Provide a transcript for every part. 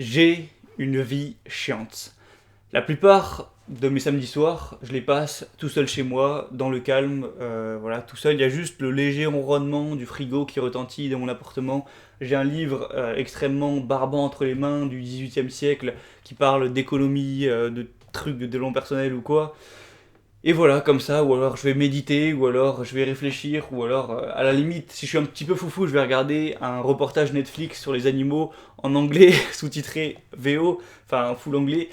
J'ai une vie chiante. La plupart de mes samedis soirs, je les passe tout seul chez moi, dans le calme, voilà, tout seul. Il y a juste le léger ronronnement du frigo qui retentit dans mon appartement. J'ai un livre extrêmement barbant entre les mains du 18e siècle qui parle d'économie, de trucs de développement personnel ou quoi. Et voilà, comme ça, ou alors je vais méditer, ou alors je vais réfléchir, ou alors à la limite, si je suis un petit peu foufou, je vais regarder un reportage Netflix sur les animaux en anglais, sous-titré VO, enfin full anglais.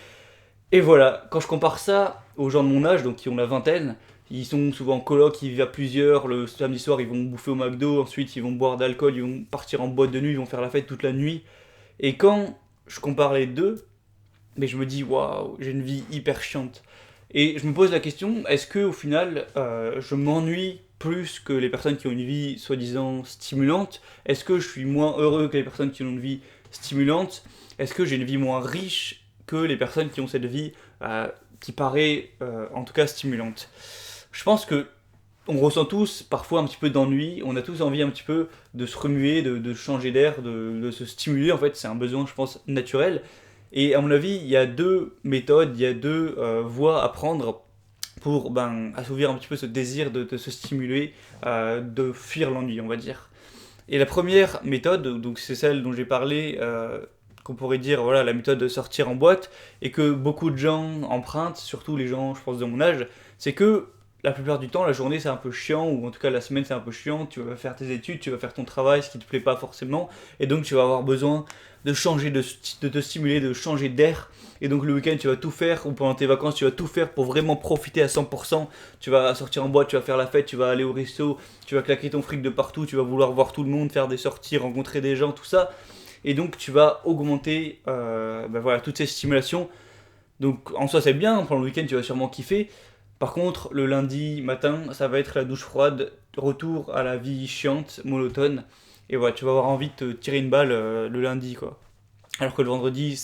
Et voilà, quand je compare ça aux gens de mon âge, donc qui ont la vingtaine, ils sont souvent en coloc, ils vivent à plusieurs, le samedi soir ils vont bouffer au McDo, ensuite ils vont boire d'alcool, ils vont partir en boîte de nuit, ils vont faire la fête toute la nuit. Et quand je compare les deux, mais je me dis waouh, j'ai une vie hyper chiante. Et je me pose la question, est-ce que au final, je m'ennuie plus que les personnes qui ont une vie soi-disant stimulante? Est-ce que je suis moins heureux que les personnes qui ont une vie stimulante? Est-ce que j'ai une vie moins riche que les personnes qui ont cette vie qui paraît en tout cas stimulante? Je pense que on ressent tous parfois un petit peu d'ennui, on a tous envie un petit peu de se remuer, de changer d'air, de se stimuler, en fait c'est un besoin je pense naturel. Et à mon avis, il y a deux méthodes, il y a deux voies à prendre pour assouvir un petit peu ce désir de se stimuler, de fuir l'ennui, on va dire. Et la première méthode, donc c'est celle dont j'ai parlé, qu'on pourrait dire voilà la méthode de sortir en boîte, et que beaucoup de gens empruntent, surtout les gens, je pense, de mon âge, c'est que la plupart du temps, la journée c'est un peu chiant, ou en tout cas la semaine c'est un peu chiant, tu vas faire tes études, tu vas faire ton travail, ce qui te plaît pas forcément, et donc tu vas avoir besoin de changer, de te stimuler, de changer d'air. Et donc le week-end, tu vas tout faire, ou pendant tes vacances, tu vas tout faire pour vraiment profiter à 100%. Tu vas sortir en boîte, tu vas faire la fête, tu vas aller au resto, tu vas claquer ton fric de partout, tu vas vouloir voir tout le monde, faire des sorties, rencontrer des gens, tout ça. Et donc tu vas augmenter voilà, toutes ces stimulations. Donc en soi c'est bien, pendant le week-end tu vas sûrement kiffer. Par contre, le lundi matin, ça va être la douche froide, retour à la vie chiante, monotone. Et voilà, tu vas avoir envie de te tirer une balle le lundi, quoi. Alors que le vendredi,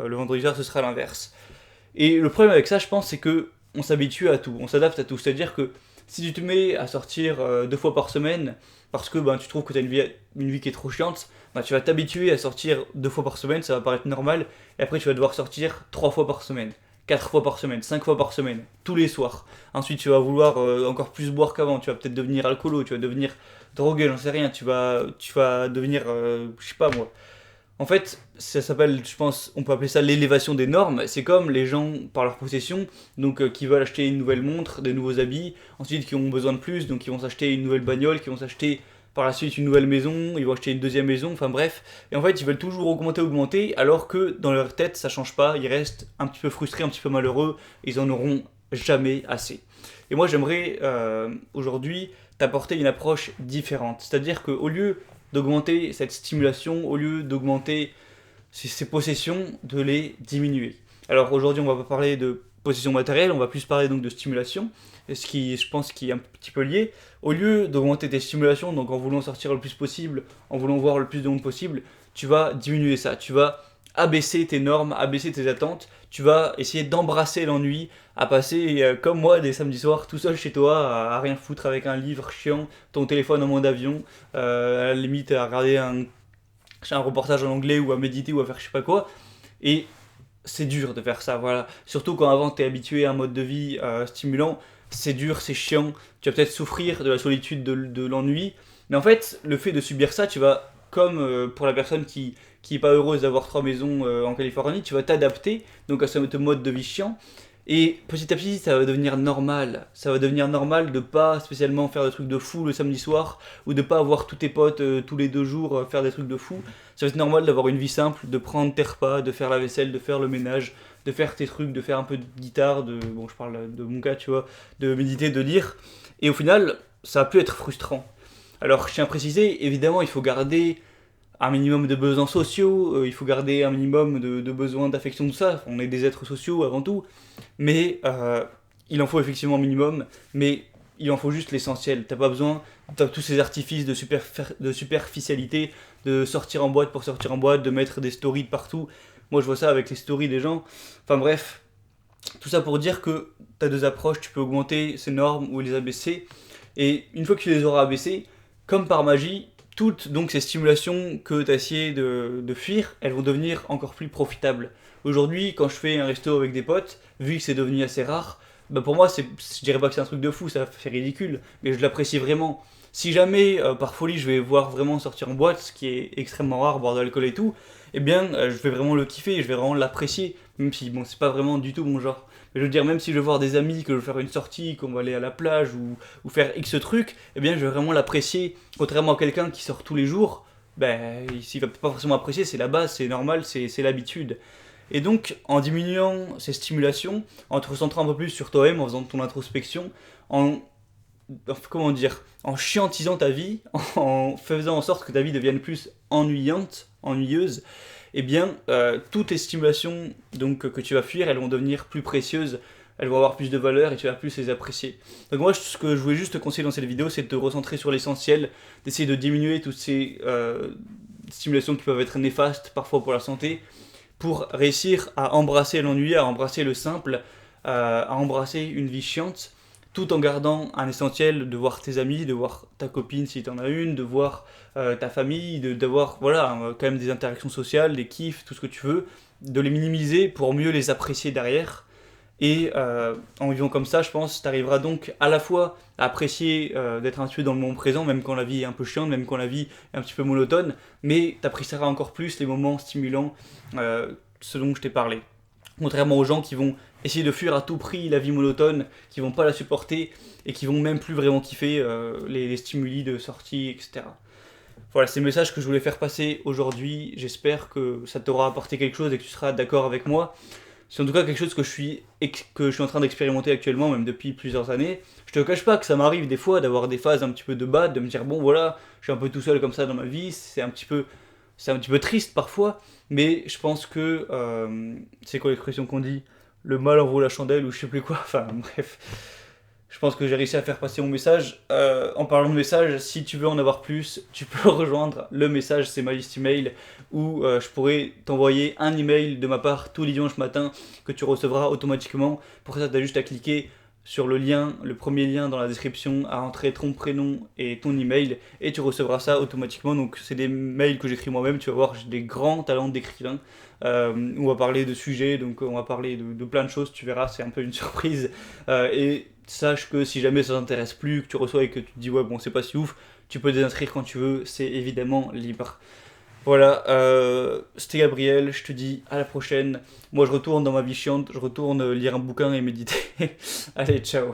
le vendredi soir, ce sera l'inverse. Et le problème avec ça, je pense, c'est que on s'habitue à tout, on s'adapte à tout. C'est-à-dire que si tu te mets à sortir 2 fois par semaine, parce que tu trouves que tu as une vie qui est trop chiante, tu vas t'habituer à sortir 2 fois par semaine, ça va paraître normal, et après tu vas devoir sortir 3 fois par semaine, 4 fois par semaine, 5 fois par semaine, tous les soirs. Ensuite tu vas vouloir encore plus boire qu'avant, tu vas peut-être devenir alcoolo, tu vas devenir drogué, j'en sais rien, tu vas devenir, je sais pas moi, en fait, ça s'appelle, je pense, on peut appeler ça l'élévation des normes. C'est comme les gens, par leur possession, donc qui veulent acheter une nouvelle montre, des nouveaux habits, ensuite qui ont besoin de plus, donc ils vont s'acheter une nouvelle bagnole, qui vont s'acheter par la suite une nouvelle maison, ils vont acheter une deuxième maison, enfin bref. Et en fait, ils veulent toujours augmenter, augmenter, alors que dans leur tête, ça change pas, ils restent un petit peu frustrés, un petit peu malheureux, ils en auront jamais assez. Et moi, j'aimerais aujourd'hui t'apporter une approche différente. C'est-à-dire qu'au lieu d'augmenter cette stimulation, au lieu d'augmenter ces possessions, de les diminuer. Alors aujourd'hui, on va pas parler de possession matérielle, on va plus parler donc de stimulation, ce qui, je pense, qui est un petit peu lié. Au lieu d'augmenter tes stimulations, donc en voulant sortir le plus possible, en voulant voir le plus de monde possible, tu vas diminuer ça, tu vas abaisser tes normes, abaisser tes attentes, tu vas essayer d'embrasser l'ennui, à passer comme moi des samedis soirs tout seul chez toi, à rien foutre avec un livre chiant, ton téléphone en mode avion, à la limite à regarder un reportage en anglais ou à méditer ou à faire je sais pas quoi. Et c'est dur de faire ça, voilà. Surtout quand avant t'es habitué à un mode de vie stimulant, c'est dur, c'est chiant, tu vas peut-être souffrir de la solitude, de l'ennui, mais en fait, le fait de subir ça, tu vas, comme pour la personne qui est pas heureuse d'avoir 3 maisons en Californie, tu vas t'adapter donc à ce mode de vie chiant, et petit à petit, ça va devenir normal. Ça va devenir normal de pas spécialement faire des trucs de fou le samedi soir, ou de pas avoir tous tes potes tous les 2 jours faire des trucs de fou. Ça va être normal d'avoir une vie simple, de prendre tes repas, de faire la vaisselle, de faire le ménage, de faire tes trucs, de faire un peu de guitare, bon je parle de mon cas tu vois, de méditer, de lire. Et au final, ça va plus être frustrant. Alors je tiens à préciser, évidemment il faut garder un minimum de besoins sociaux, il faut garder un minimum de besoins d'affection, tout ça, on est des êtres sociaux avant tout, mais il en faut effectivement un minimum, mais il en faut juste l'essentiel, t'as pas besoin de tous ces artifices de superficialité, de sortir en boîte pour sortir en boîte, de mettre des stories de partout, moi je vois ça avec les stories des gens, enfin bref, tout ça pour dire que t'as deux approches, tu peux augmenter ces normes ou les abaisser, et une fois que tu les auras abaissées, comme par magie, toutes donc ces stimulations que tu as essayé de fuir, elles vont devenir encore plus profitables. Aujourd'hui, quand je fais un resto avec des potes, vu que c'est devenu assez rare, bah pour moi, je dirais pas que c'est un truc de fou, ça fait ridicule, mais je l'apprécie vraiment. Si jamais, par folie, je vais voir vraiment sortir en boîte, ce qui est extrêmement rare, boire de l'alcool et tout, eh bien, je vais vraiment le kiffer, je vais vraiment l'apprécier, même si, bon, c'est pas vraiment du tout mon genre. Mais je veux dire, même si je veux voir des amis, que je veux faire une sortie, qu'on va aller à la plage ou faire X truc, eh bien, je vais vraiment l'apprécier. Contrairement à quelqu'un qui sort tous les jours, ben, s'il va pas forcément apprécier, c'est la base, c'est normal, c'est l'habitude. Et donc, en diminuant ces stimulations, en te recentrant un peu plus sur toi-même, en faisant ton introspection, en, comment dire, en chiantisant ta vie, en faisant en sorte que ta vie devienne plus ennuyante, ennuyeuse, eh bien, toutes les stimulations donc, que tu vas fuir, elles vont devenir plus précieuses, elles vont avoir plus de valeur et tu vas plus les apprécier. Donc moi, ce que je voulais juste te conseiller dans cette vidéo, c'est de te recentrer sur l'essentiel, d'essayer de diminuer toutes ces stimulations qui peuvent être néfastes parfois pour la santé, pour réussir à embrasser l'ennui, à embrasser le simple, à embrasser une vie chiante, tout en gardant un essentiel de voir tes amis, de voir ta copine si tu en as une, de voir ta famille, d'avoir voilà, quand même des interactions sociales, des kiffs, tout ce que tu veux, de les minimiser pour mieux les apprécier derrière. Et en vivant comme ça, je pense, tu arriveras donc à la fois à apprécier d'être un petit peu dans le moment présent, même quand la vie est un peu chiante, même quand la vie est un petit peu monotone, mais tu apprécieras encore plus les moments stimulants, ce dont je t'ai parlé. Contrairement aux gens qui vont essayer de fuir à tout prix la vie monotone, qui vont pas la supporter et qui vont même plus vraiment kiffer les stimuli de sortie, etc. Voilà, c'est le message que je voulais faire passer aujourd'hui. J'espère que ça t'aura apporté quelque chose et que tu seras d'accord avec moi. C'est en tout cas quelque chose que je suis en train d'expérimenter actuellement, même depuis plusieurs années. Je te cache pas que ça m'arrive des fois d'avoir des phases un petit peu de bad, de me dire bon voilà, je suis un peu tout seul comme ça dans ma vie, c'est un petit peu triste parfois, mais je pense que, c'est quoi l'expression qu'on dit? Le mal en vaut la chandelle ou je sais plus quoi, enfin bref. Je pense que j'ai réussi à faire passer mon message. En parlant de message, si tu veux en avoir plus, tu peux rejoindre le message, c'est ma liste email, où je pourrais t'envoyer un email de ma part tous les dimanches matin que tu recevras automatiquement. Pour ça, tu as juste à cliquer sur le lien, le premier lien dans la description, à entrer ton prénom et ton email, et tu recevras ça automatiquement. Donc c'est des mails que j'écris moi-même, tu vas voir, j'ai des grands talents d'écrivain. On va parler de sujets, donc on va parler de plein de choses, tu verras, c'est un peu une surprise. Et sache que si jamais ça t'intéresse plus, que tu reçois et que tu te dis ouais bon c'est pas si ouf, tu peux désinscrire quand tu veux, c'est évidemment libre. Voilà, c'était Gabriel, je te dis à la prochaine. Moi je retourne dans ma vie chiante, je retourne lire un bouquin et méditer. Allez, ciao.